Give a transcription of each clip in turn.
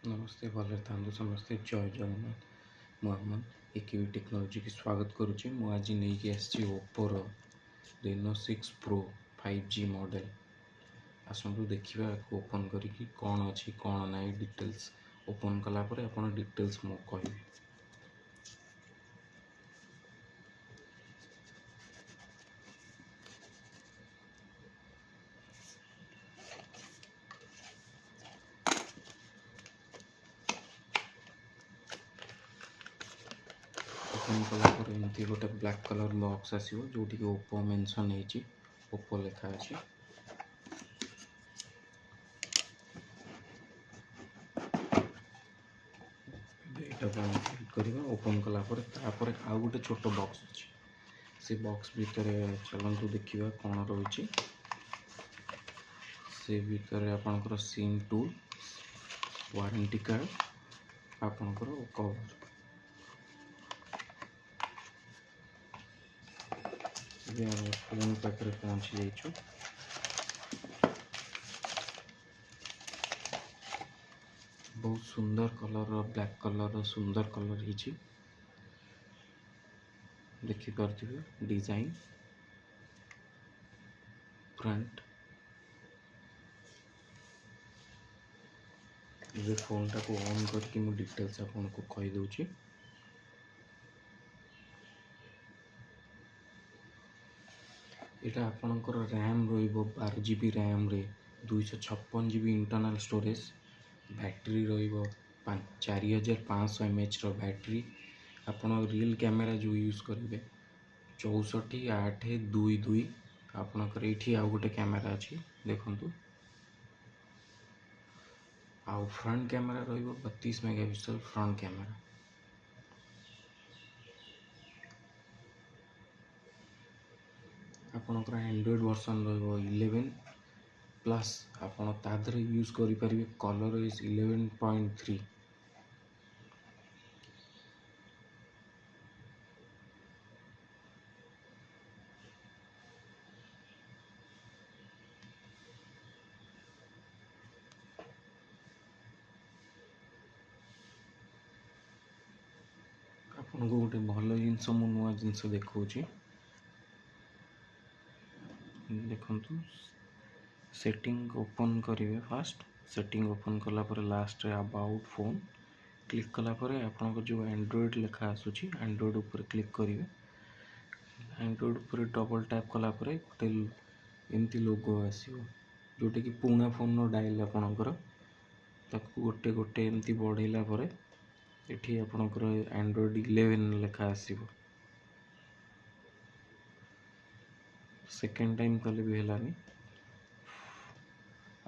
नमस्ते भले था समस्ते जय जगन्नाथ मुहम्मद एकेबी टेक्नोलॉजी की स्वागत करुच्ची। मु आज नहीं आसी ओप्पोर Reno 6 Pro 5G मॉडल। आसतु देखा ओपन करी कौन अच्छी कौन ना डिटेल्स ओपन कलापर आप डिटेल्स मु कह ओपन कलापर एमती गोटे ब्लैक कलर बॉक्स आसो जोटी ओप्पो मेंशन होती ओप्पो लिखा अच्छी। ओपन कलापर आउ गोटे छोट बॉक्स अच्छी से बॉक्स भितर चलतु देखा कौन रही से भितर आपणकर सिम टूल वारंटी कार्ड आपणकर कवर फोन पाखे पहुँची जाइए। बहुत सुंदर कलर ब्लैक कलर सुंदर कलर ही देखिपे डिजाइन फ्रंट ये फोन टाक ऑन करके मु डिटेल्स आपको कहीदे। यहाँ आपणकर रैम रो 12 GB रैम रे 256 GB इंटरनल स्टोरेज बैटरी रो 4500 mAh बैटरी आपण रियल कैमेरा जो यूज करेंगे 64:8:2:2 आपणकर ये आउ गोटे कैमेरा अच्छी देखु आउ फ्रंट कैमेरा रो 32 मेगापिक्सल फ्रंट कैमेरा। आपणकर एंड्रॉइड वर्सन रो 11 प्लस आपण तादरे यूज करें ColorOS 11.3। आपन को गोटे भल जिनस मु नुआ जिनस देखा देखु सेटिंग ओपन करेंगे। फास्ट सेटिंग ओपन कलापर लास्ट रे अबाउट फोन क्लिक कलापर आपन जो एंड्रॉइड लिखा आसूची एंड्रॉइड ऊपर क्लिक करेंगे। एंड्रॉइड ऊपर डबल टैप कलापर गोटे एमती लोगो आसो जोटा कि पुणा फोन डायल आपणकर ताकू गोटे गोटे एमती बढ़ेला परे एठी आपणकर एंड्रॉइड 11 लिखा आसीबो। सेकेंड टाइम कले भी हेलानी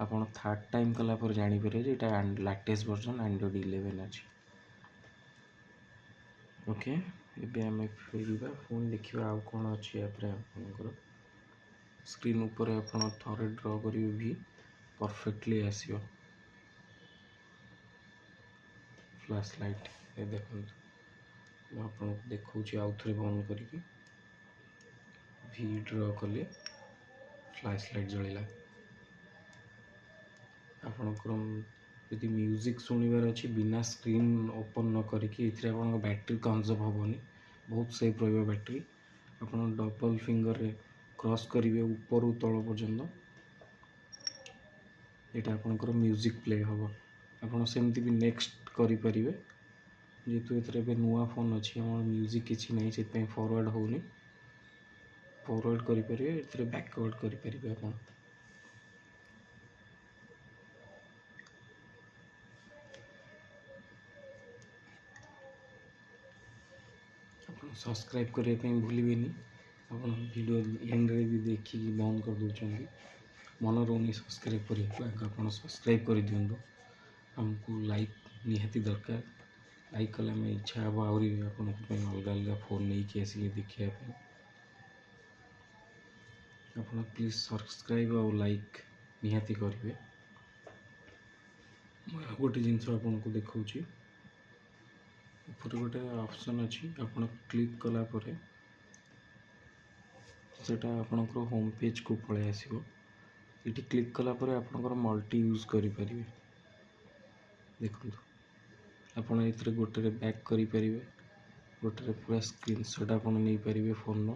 आपन थर्ड टाइम कला पर जानी पारे जे एटा लेटेस्ट वर्जन एंड्रॉइड 11 अछि। ओके एबे हमें फेरिबा फोन देखिबा आ कोन अछि आपरे आपनकर स्क्रीन ऊपर आपन थरे ड्रॉ करिवे भी परफेक्टली आसीबो। फ्लैश लाइट ए देखंतु आपन देखौछि आउ थरे बंद करिकि भी ड्रॉ कले फ्लैश लाइट जळिला। आपनकर यदि म्यूजिक सुनिबार अच्छी बिना स्क्रीन ओपन न करिकि इथरे आपन बैटरी कंजर्व होबनी बहुत सेफ रहिबो बैटरी। आपन डबल फिंगर रे क्रॉस करिवे ऊपर तळ पर्यंत एटा आपनकर म्यूजिक प्ले होबो। आपन सेमती भी नेक्स्ट करि परिवे जेतु एथरे बे नुआ फोन अछि हमर म्यूजिक किछि नै से पे फॉरवर्ड होउनी फॉरवर्ड करि परिवे एथरे बैकवर्ड करि परिवे आपन। सब्सक्राइब करने भूलें आप वीडियो एंड रे भी देखिए बंद कर दौरान मन रोनी सब्सक्राइब कर सब्सक्राइब कर दिंतु। हमको लाइक निहाती दरकार लाइक कले हमें इच्छा हे आहरी अलग अलग फोन नहीं कि आसिक देखापी आप प्लीज सब्सक्राइब और लाइक निहाती करेंगे। गोटे जिनस आपको देखा ऊपर गोटे ऑप्शन अच्छी आप क्लिक कला परे सेटा आपनकर होम पेज को पळे आसीबो। इटी क्लिक कला परे आपनकर मल्टी यूज करि परिबे देखंतु आपण एथिरे गोटे बैक करें, गोटे पूरा स्क्रीनशॉट आप नहीं पारे फोन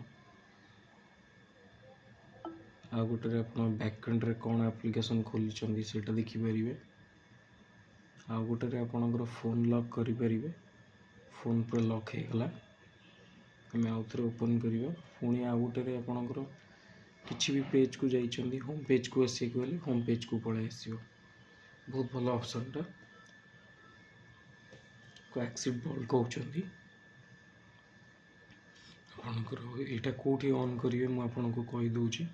आ गोटे आप बैकएंड रे कौन एप्लिकेशन खोली से देखिपारे आ गोटे आपणकर फोन लॉक करें फोन पूरा लॉक हो गला आम आउ थे ओपन करवा पुणी आ गोटे आपणकर किसी भी पेज को जाइए होम पेज को आसे गले होम पेज को पलि आस बहुत भल ऑप्शनटा एक्सिट बॉल कहते आपणकर यहाँ कौटी ऑन करेंगे मुझे कहीदे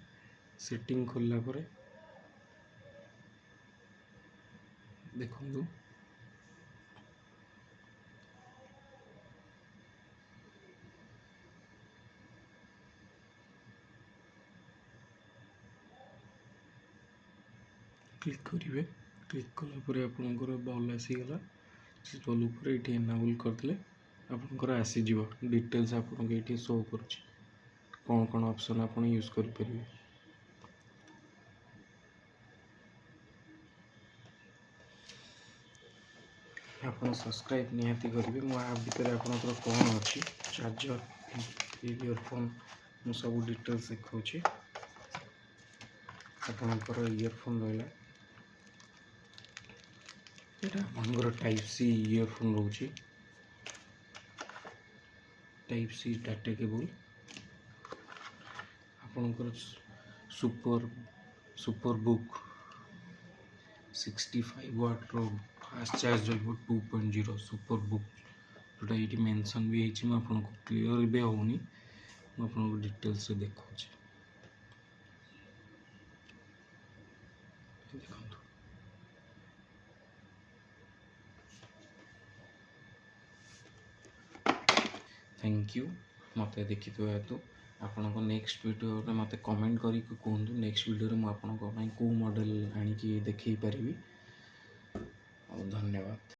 सेटिंग खोलला परे देखो क्लिक करेंगे क्लिक कलापर आपणकर बॉल आसीगला से बॉल उपर ये एनाबल करदे आपणकर आसीज डिटेल्स आपको ये शो कर कौन कौन ऑप्शन आप यूज करें आप सब्सक्राइब निहाती करेंगे मो आप भितर आपंकर कौन अच्छी चार्जर इयरफोन मु सब डिटेल्स देखा आपंकर इयरफोन रहा यहाँ आपंकर टाइप सी इयरफोन रोचे टाइप सी डाटा केबल आपंकर सुपर सुपर बुक 65 वाट रो फास्ट चार्ज 2.0 सुपर बुक जोटा ये मेंशन भी है आपको क्लीयर भी होनी आपको डिटेल्स से देखा देखो थैंक यू मत देखी हेतु आपण नेक्स्ट वीडियो मत कमेंट करी कहतु नेक्स्ट वीडियो में आपको मॉडल आनिकी देखई पारि। धन्यवाद।